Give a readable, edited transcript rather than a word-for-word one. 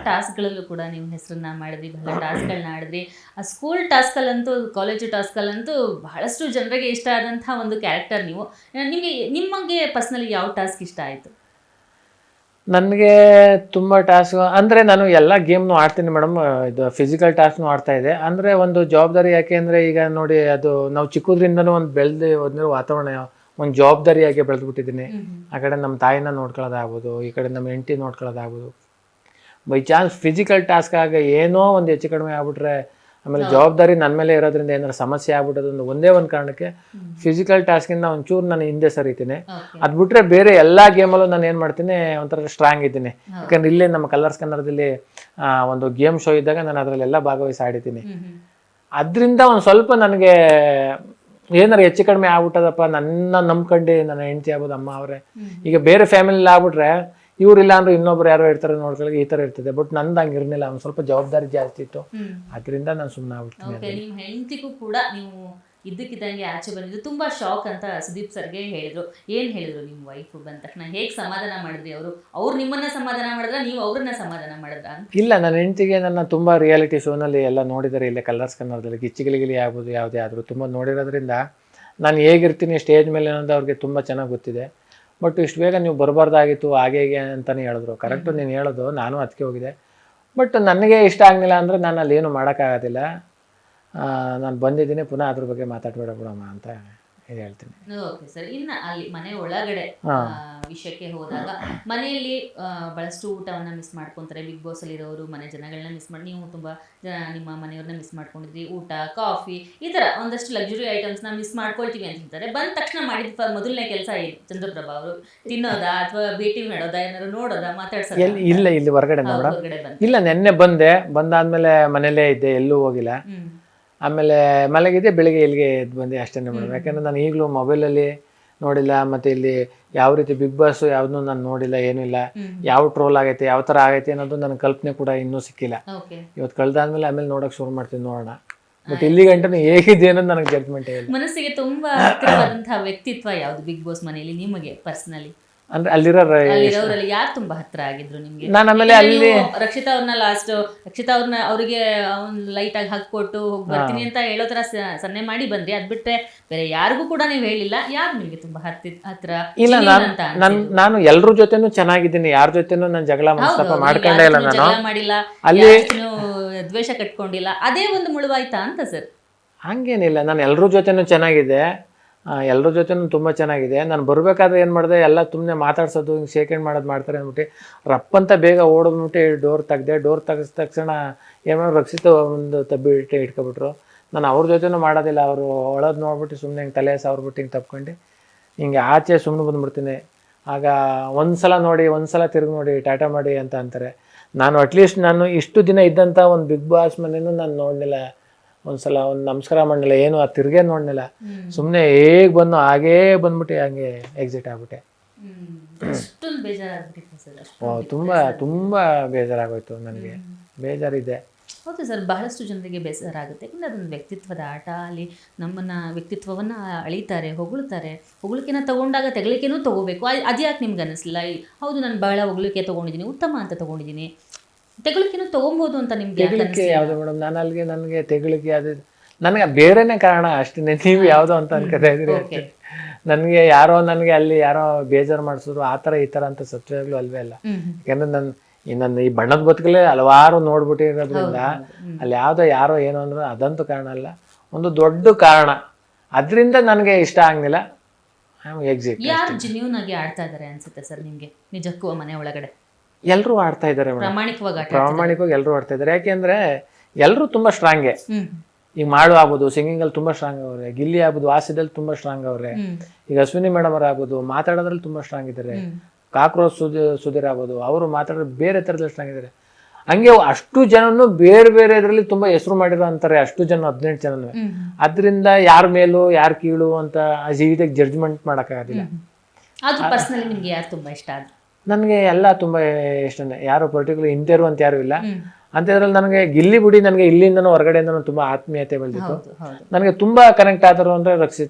ಟಾಸ್ಕ್ಗಳಲ್ಲೂ ಕೂಡ ನೀವು ಹೆಸರನ್ನ ಮಾಡಿದ್ರಿ, ಬಹಳ ಟಾಸ್ಕ್ಗಳನ್ನ ಆಡಿದ್ರಿ. ಆ ಸ್ಕೂಲ್ ಟಾಸ್ಕಲ್ಲಂತೂ, ಕಾಲೇಜು ಟಾಸ್ಕಲ್ಲಂತೂ ಬಹಳಷ್ಟು ಜನರಿಗೆ ಇಷ್ಟ ಆದಂತಹ ಒಂದು ಕ್ಯಾರೆಕ್ಟರ್ ನೀವು. ನಿಮಗೆ ಪರ್ಸ್ನಲಿ ಯಾವ ಟಾಸ್ಕ್ ಇಷ್ಟ ಆಯಿತು? ನನಗೆ ತುಂಬ ಟಾಸ್ಕ್ ಅಂದರೆ ನಾನು ಎಲ್ಲ ಗೇಮ್ನು ಆಡ್ತೀನಿ ಮೇಡಮ್. ಇದು ಫಿಸಿಕಲ್ ಟಾಸ್ಕ್ನು ಆಡ್ತಾ ಇದೆ. ಅಂದರೆ ಒಂದು ಜವಾಬ್ದಾರಿ, ಯಾಕೆ ಅಂದರೆ ಈಗ ನೋಡಿ, ಅದು ನಾವು ಚಿಕ್ಕದ್ರಿಂದನೂ ಒಂದು ಬೆಳೆದು ಒಂದಿರೋ ವಾತಾವರಣ, ಒಂದು ಜವಾಬ್ದಾರಿಯಾಗಿ ಬೆಳೆದ್ಬಿಟ್ಟಿದ್ದೀನಿ. ಆ ಕಡೆ ನಮ್ಮ ತಾಯಿನ ನೋಡ್ಕೊಳ್ಳೋದಾಗ್ಬೋದು, ಈ ಕಡೆ ನಮ್ಮ ಹೆಂಡತಿ ನೋಡ್ಕೊಳ್ಳೋದಾಗ್ಬೋದು. ಬೈ ಚಾನ್ಸ್ ಫಿಸಿಕಲ್ ಟಾಸ್ಕ್ ಆಗ ಏನೋ ಒಂದು ಹೆಚ್ಚು ಕಡಿಮೆ ಆಗ್ಬಿಟ್ರೆ, ಆಮೇಲೆ ಜವಾಬ್ದಾರಿ ನನ್ನ ಮೇಲೆ ಇರೋದ್ರಿಂದ ಏನಾದ್ರು ಸಮಸ್ಯೆ ಆಗ್ಬಿಟ್ಟೋದು ಒಂದೇ ಒಂದು ಕಾರಣಕ್ಕೆ ಫಿಸಿಕಲ್ ಟಾಸ್ಕಿಂದ ಒಂಚೂರು ನಾನು ಹಿಂದೆ ಸರಿತೀನಿ. ಅದು ಬಿಟ್ಟರೆ ಬೇರೆ ಎಲ್ಲ ಗೇಮಲ್ಲೂ ನಾನು ಏನು ಮಾಡ್ತೀನಿ, ಒಂಥರ ಸ್ಟ್ರಾಂಗ್ ಇದ್ದೀನಿ. ಯಾಕಂದ್ರೆ ಇಲ್ಲೇ ನಮ್ಮ ಕಲರ್ಸ್ ಕನ್ನಡದಲ್ಲಿ ಒಂದು ಗೇಮ್ ಶೋ ಇದ್ದಾಗ ನಾನು ಅದರಲ್ಲೆಲ್ಲ ಭಾಗವಹಿಸಿ ಆಡಿದ್ದೀನಿ. ಅದರಿಂದ ಒಂದು ಸ್ವಲ್ಪ ನನಗೆ ಏನಾರು ಹೆಚ್ಚು ಕಡಿಮೆ ಆಗ್ಬಿಟ್ಟದಪ್ಪ, ನನ್ನ ನಂಬ್ಕೊಂಡು ನನ್ನ ಹೆಂಡತಿ ಆಗ್ಬೋದು, ಅಮ್ಮ ಅವರೇ, ಈಗ ಬೇರೆ ಫ್ಯಾಮಿಲಿ ಆಗ್ಬಿಟ್ರೆ ಇವ್ರಿಲ್ಲ ಅಂದ್ರೆ ಇನ್ನೊಬ್ರು ಯಾರೋ ಇರ್ತಾರೆ ನೋಡ್ಕೊಳ್ಳಿ, ಈ ಥರ ಇರ್ತದೆ. ಬಟ್ ನಂದು ಹಂಗೆ ಇರಲಿಲ್ಲ, ಒಂದು ಸ್ವಲ್ಪ ಜವಾಬ್ದಾರಿ ಜಾಸ್ತಿ ಇತ್ತು. ಅದರಿಂದ ನಾನು ಸುಮ್ಮನೆ ಆಗ್ಬಿಡ್ತೀನಿ. ನಿಮ್ಮ ಹೆಂಡತಿಗೂ ಕೂಡ ನೀವು ಇದ್ದಕ್ಕಿದ್ದಂಗೆ ಆಚೆ ಬಂದಿದ್ದು ತುಂಬಾ ಶಾಕ್ ಅಂತ ಸುದೀಪ್ ಸರ್ಗೆ ಹೇಳಿದ್ರು. ಏನ್ ಹೇಳಿದ್ರು ನಿಮ್ಮ ವೈಫ್ ಬಂದ ತಕ್ಷಣ? ಹೇಗೆ ಸಮಾಧಾನ ಮಾಡಿದ್ರಿ? ಅವ್ರು ನಿಮ್ಮನ್ನ ಸಮಾಧಾನ ಮಾಡಿದ್ರ, ನೀವು ಅವ್ರನ್ನ ಸಮಾಧಾನ ಮಾಡಿದ್ರ? ಇಲ್ಲ, ನನ್ನ ಹೆಂಡತಿಗೆ ನನ್ನ ತುಂಬ ರಿಯಾಲಿಟಿ ಶೋನಲ್ಲಿ ಎಲ್ಲ ನೋಡಿದ್ದಾರೆ, ಇಲ್ಲೇ ಕಲರ್ಸ್ ಕನ್ನಡದಲ್ಲಿ ಗಿಚ್ಚಿಗಿಲಿಗಿಲಿ ಆಗ್ಬೋದು, ಯಾವುದೇ ಆದರೂ ತುಂಬ ನೋಡಿರೋದ್ರಿಂದ ನಾನು ಹೇಗಿರ್ತೀನಿ ಸ್ಟೇಜ್ ಮೇಲೆ ಅನ್ನೋದು ಅವ್ರಿಗೆ ತುಂಬ ಚೆನ್ನಾಗಿ ಗೊತ್ತಿದೆ. ಬಟ್ ಇಷ್ಟು ಬೇಗ ನೀವು ಬರಬಾರ್ದಾಗಿತ್ತು ಹಾಗೆ ಹೀಗೆ ಅಂತಲೇ ಹೇಳಿದ್ರು. ಕರೆಕ್ಟು ನೀನು ಹೇಳೋದು, ನಾನು ಅದಕ್ಕೆ ಹೋಗಿದೆ. ಬಟ್ ನನಗೆ ಇಷ್ಟ ಆಗಲಿಲ್ಲ ಅಂದರೆ ನಾನು ಅಲ್ಲಿ ಏನು ಮಾಡೋಕ್ಕಾಗೋದಿಲ್ಲ. ನಾನು ಬಂದಿದ್ದೀನಿ, ಪುನಃ ಅದ್ರ ಬಗ್ಗೆ ಮಾತಾಡಬೇಡ ಬಿಡಮ್ಮ ಅಂತ ಹೇಳ್ತೀನಿ. Okay sir. ಇನ್ನು ಅಲ್ಲಿ ಮನೆ ಒಳಗಡೆ ವಿಷಯಕ್ಕೆ ಹೋದಾಗ, ಮನೆಯಲ್ಲಿ ಬಹಳಷ್ಟು ಊಟವನ್ನು ಮಿಸ್ ಮಾಡ್ಕೊತಾರೆ. ಬಿಗ್ ಬಾಸ್ ಅಲ್ಲಿ ಇರೋರು ಮನೆ ಜನಗಳನ್ನ ಮಿಸ್ ಮಾಡಿ, ನೀವು ತುಂಬ ಜನ ನಿಮ್ಮ ಮನೆಯವ್ರನ್ನ ಮಿಸ್ ಮಾಡ್ಕೊಂಡಿದ್ರಿ. ಊಟ, ಕಾಫಿ, ಈ ಥರ ಒಂದಷ್ಟು ಲಕ್ಸುರಿ ಐಟಮ್ಸ್ನ ಮಿಸ್ ಮಾಡ್ಕೊಳ್ತೀವಿ ಅಂತ ಹೇಳ್ತಾರೆ. ಬಂದ ತಕ್ಷಣ ಮಾಡಿದ ಮೊದಲನೇ ಕೆಲಸ ಏನು ಚಂದ್ರಪ್ರಭಾ ಅವರು? ತಿನ್ನೋದಾ ಅಥವಾ ಭೇಟಿ ಮಾಡೋದಾ, ಏನಾದ್ರು ನೋಡೋದಾ, ಮಾತಾಡ್ಸೋದಾ? ಇಲ್ಲ, ಇಲ್ಲಿ ಹೊರಗಡೆ ಇಲ್ಲ, ನೆನ್ನೆ ಬಂದಾದ್ಮೇಲೆ ಮನೇಲೇ ಇದ್ದೆ, ಎಲ್ಲೂ ಹೋಗಿಲ್ಲ. ಆಮೇಲೆ ಮಲಗಿದೆ, ಬೆಳಿಗ್ಗೆ ಇಲ್ಲಿಗೆ ಎದ್ದು ಬಂದೆ ಅಷ್ಟೇ ಮೇಡಮ್. ಯಾಕಂದರೆ ನಾನು ಈಗಲೂ ಮೊಬೈಲಲ್ಲಿ ನೋಡಿಲ್ಲ, ಮತ್ತು ಇಲ್ಲಿ ಯಾವ ರೀತಿ ಬಿಗ್ ಬಾಸ್ ಯಾವುದೂ ನಾನು ನೋಡಿಲ್ಲ, ಏನೂ ಇಲ್ಲ. ಯಾವ ಟ್ರೋಲ್ ಆಗೈತೆ, ಯಾವ ಥರ ಆಗೈತೆ ಅನ್ನೋದು ನನ್ನ ಕಲ್ಪನೆ ಕೂಡ ಇನ್ನೂ ಸಿಕ್ಕಿಲ್ಲ. ಇವತ್ತು ಕಳೆದಾದ್ಮೇಲೆ ಆಮೇಲೆ ನೋಡೋಕೆ ಶುರು ಮಾಡ್ತೀನಿ, ನೋಡೋಣ. ಬಟ್ ಇಲ್ಲಿ ಗಂಟೆ ಹೇಗಿದೆ ಅನ್ನೋದು ನನಗೆ ಜಡ್ಜ್ಮೆಂಟ್ ಇಲ್ಲ. ಮನಸ್ಸಿಗೆ ತುಂಬಾ ಹತ್ತಿರವಾದಂತಹ ವ್ಯಕ್ತಿತ್ವ ಯಾವುದು ಬಿಗ್ ಬಾಸ್ ಮನೆಯಲ್ಲಿ ನಿಮಗೆ ಪರ್ಸನಲಿ? ಅಂದ್ರೆ ಅಲ್ಲಿರೋರಲ್ಲಿ ಯಾರು ತುಂಬಾ ಹತ್ರ ಆಗಿದ್ರು ನಿಮ್ಗೆ? ನಾನು ಆಮೇಲೆ ಅಲ್ಲಿ ರಕ್ಷಿತಾ ಅವ್ರನ್ನ ರಕ್ಷಿತಾ ಅವ್ರನ್ನ ಅವ್ರಿಗೆ ಲೈಟ್ ಆಗಿ ಹಾಕೊಟ್ಟು ಹೋಗಿ ಬರ್ತೀನಿ ಅಂತ ಹೇಳೋ ತರ ಸನ್ನೆ ಮಾಡಿ ಬಂದ್ರಿ. ಅದ್ ಬಿಟ್ರೆ ಬೇರೆ ಯಾರಿಗೂ ಕೂಡ ನೀವು ಹೇಳಿಲ್ಲ. ಯಾರು ನಿಮ್ಗೆ ತುಂಬಾ ಹತ್ರ? ಇಲ್ಲ, ನಾನು ಎಲ್ರ ಜೊತೆನೂ ಚೆನ್ನಾಗಿದ್ದೀನಿ, ಯಾರ ಜೊತೆನೂ ನಾನು ಜಗಳ ಮಾಡ್ಕೊಂಡೇ ಇಲ್ಲ. ನಾನು ಮಾಡಿಲ್ಲ, ಅಲ್ಲಿ ದ್ವೇಷ ಕಟ್ಕೊಂಡಿಲ್ಲ. ಅದೇ ಒಂದು ಮುಳುವಾಯ್ತಾ ಅಂತ ಸರ್? ಹಂಗೇನಿಲ್ಲ, ನಾನು ಎಲ್ರ ಜೊತೆನೂ ಚೆನ್ನಾಗಿದೆ, ಎಲ್ಲರ ಜೊತೆನೂ ತುಂಬ ಚೆನ್ನಾಗಿದೆ. ನಾನು ಬರಬೇಕಾದ್ರೆ ಏನು ಮಾಡಿದೆ, ಎಲ್ಲ ಸುಮ್ಮನೆ ಮಾತಾಡ್ಸೋದು, ಹಿಂಗೆ ಶೇಕ್ ಮಾಡೋದು ಮಾಡ್ತಾರೆ ಅಂದ್ಬಿಟ್ಟು ರಪ್ಪಂತ ಬೇಗ ಓಡೋದ್ಬಿಟ್ಟು ಡೋರ್ ತೆಗ್ದೆ. ಡೋರ್ ತೆಗೆದ ತಕ್ಷಣ ಏನೋ ರಕ್ಷಿತ ಒಂದು ತಬ್ಬಿಟ್ಟು ಇಟ್ಕೊಬಿಟ್ರು. ನಾನು ಅವ್ರ ಜೊತೆನೂ ಮಾಡೋದಿಲ್ಲ. ಅವರು ಒಳದು ನೋಡ್ಬಿಟ್ಟು ಸುಮ್ಮನೆ ಹಿಂಗೆ ತಲೆ ಸಾವ್ರ್ಬಿಟ್ಟು ಹಿಂಗೆ ತಪ್ಕೊಂಡು ಹಿಂಗೆ ಆಚೆ ಸುಮ್ಮನೆ ಬಂದುಬಿಡ್ತೀನಿ. ಆಗ ಒಂದು ಸಲ ನೋಡಿ, ಒಂದು ಸಲ ತಿರುಗಿ ನೋಡಿ, ಟಾಟಾ ಮಾಡಿ ಅಂತ ಅಂತಾರೆ. ನಾನು ಅಟ್ಲೀಸ್ಟ್ ನಾನು ಇಷ್ಟು ದಿನ ಇದ್ದಂಥ ಒಂದು ಬಿಗ್ ಬಾಸ್ ಮನೇನೂ ನಾನು ನೋಡಲಿಲ್ಲ, ಒಂದ್ಸಲ ಒಂದು ನಮಸ್ಕಾರ ಮಾಡಲಿಲ್ಲ, ಏನು ಆ ತಿರ್ಗೇ ನೋಡಲಿಲ್ಲ. ಸುಮ್ಮನೆ ಹೇಗೆ ಬಂದು ಹಾಗೇ ಬಂದ್ಬಿಟ್ಟು ಹಂಗೆ ಎಕ್ಸಿಟ್ ಆಗ್ಬಿಟ್ಟೆ. ತುಂಬ ತುಂಬ ಬೇಜಾರಾಗೋಯ್ತು ನನಗೆ, ಬೇಜಾರಿದೆ. ಹೌದು ಸರ್, ಬಹಳಷ್ಟು ಜನರಿಗೆ ಬೇಸರ ಆಗುತ್ತೆ. ಯಾಕಂದರೆ ಅದೊಂದು ವ್ಯಕ್ತಿತ್ವದ ಆಟ. ಅಲ್ಲಿ ನಮ್ಮನ್ನು ವ್ಯಕ್ತಿತ್ವವನ್ನು ಅಳಿತಾರೆ, ಹೊಗಳಿಕೆನ ತಗೊಂಡಾಗ ತೆಗಳಿಕೆನೂ ತೊಗೋಬೇಕು. ಅದ್ಯಾಕೆ ನಿಮ್ಗೆ ಅನ್ನಿಸ್ಲಿಲ್ಲ? ಹೌದು, ನಾನು ಭಾಳ ಹೊಗಳಿಕೆ ತೊಗೊಂಡಿದ್ದೀನಿ, ಉತ್ತಮ ಅಂತ ತೊಗೊಂಡಿದ್ದೀನಿ, ತೆಗಳಿಕೆನೂ ತೊಗೊಬೋದು ಅಂತ ನಿಮ್ಗೆ ತೆಗಳಿಕೆ ಯಾವುದು ಮೇಡಮ್? ನಾನು ಅಲ್ಲಿಗೆ ನನಗೆ ತೆಗಳಿಕೆ ಅದು ನನಗೆ ಬೇರೆನೇ ಕಾರಣ ಅಷ್ಟೇ. ನೀವು ಯಾವುದೋ ಅಂತ ಅನ್ಕೋತಾ ಇದ್ರಿ ಅಷ್ಟೇ. ನನಗೆ ಯಾರೋ ನನಗೆ ಅಲ್ಲಿ ಯಾರೋ ಬೇಜಾರು ಮಾಡಿಸಿದ್ರು, ಆ ಥರ ಈ ಥರ ಅಂತ ಸತ್ಯವಾಗ್ಲೂ ಅಲ್ವೇ ಅಲ್ಲ. ಯಾಕಂದರೆ ನನ್ನ ಈ ಬಣ್ಣದ ಬದುಕಲ್ಲೇ ಹಲವಾರು ನೋಡ್ಬಿಟ್ಟಿರೋದ್ರಿಂದ ಅಲ್ಲಿ ಯಾವುದೋ ಯಾರೋ ಏನೋ ಅಂದ್ರೆ ಅದಂತೂ ಕಾರಣ ಅಲ್ಲ, ಒಂದು ದೊಡ್ಡ ಕಾರಣ. ಅದರಿಂದ ನನಗೆ ಇಷ್ಟ ಆಗಲಿಲ್ಲ. ಎಕ್ಸಿಟ್. ಯಾರು ಜೆನ್ಯೂನ್ ಆಗಿ ಆಡ್ತಾ ಇದ್ದಾರೆ ಅನ್ಸುತ್ತೆ ಸರ್ ನಿಮಗೆ ನಿಜಕ್ಕೂ ಮನೆ ಒಳಗಡೆ? ಎಲ್ಲರೂ ಆಡ್ತಾ ಇದ್ದಾರೆ ಮೇಡಮ್, ಪ್ರಾಮಾಣಿಕವಾಗಿ ಎಲ್ಲರೂ ಆಡ್ತಾ ಇದ್ದಾರೆ. ಯಾಕೆಂದ್ರೆ ಎಲ್ಲರೂ ತುಂಬಾ ಸ್ಟ್ರಾಂಗೇ. ಈಗ ಮಾಡು ಆಗ್ಬೋದು, ಸಿಂಗಿಂಗಲ್ಲಿ ತುಂಬಾ ಸ್ಟ್ರಾಂಗ್ ಅವ್ರೆ, ಗಿಲ್ಲಿ ಆಗ್ಬೋದು ಹಾಸ್ಯದಲ್ಲಿ ತುಂಬಾ ಸ್ಟ್ರಾಂಗ್ ಅವ್ರೆ, ಈಗ ಅಶ್ವಿನಿ ಮೇಡಮ್ ಅವ್ರು ಆಗ್ಬೋದು ಮಾತಾಡೋದ್ರಲ್ಲಿ ತುಂಬಾ ಸ್ಟ್ರಾಂಗ್ ಇದ್ದಾರೆ. ಕಾಕ್ರೋಚ್ ಸುಧೀರ್ ಆಗ್ಬೋದು, ಅವರು ಮಾತಾಡೋದು ಬೇರೆ ಥರದಲ್ಲಿ ಸ್ಟ್ರಾಂಗ್ ಇದ್ದಾರೆ. ಹಂಗೆ ಅಷ್ಟು ಜನನು ಬೇರೆ ಬೇರೆ ಇದರಲ್ಲಿ ತುಂಬಾ ಹೆಸರು ಮಾಡಿರೋ ಅಂತಾರೆ, ಅಷ್ಟು ಜನ 18 ಜನನು. ಅದರಿಂದ ಯಾರ ಮೇಲೂ ಯಾರು ಕೀಳು ಅಂತ ಈಟಾಗಿ ಜಡ್ಜ್ಮೆಂಟ್ ಮಾಡೋಕ್ಕಾಗೋದಿಲ್ಲ. ನನಗೆ ಎಲ್ಲ ತುಂಬ ಇಷ್ಟನೇ, ಯಾರು ಪರ್ಟಿಕ್ಯುಲರ್ ಇಂಥವ್ರು ಅಂತ ಯಾರು ಇಲ್ಲ. ಅಂಥದ್ರಲ್ಲಿ ನನಗೆ ಗಿಲ್ಲಿ ಬಿಡಿ, ನನಗೆ ಇಲ್ಲಿಂದನೂ ಹೊರಗಡೆಯಿಂದನೂ ತುಂಬ ಆತ್ಮೀಯತೆ ಬೆಳೆದಿತ್ತು. ನನಗೆ ತುಂಬ ಕನೆಕ್ಟ್ ಆದರು ಅಂದರೆ ರಕ್ಷಿತ್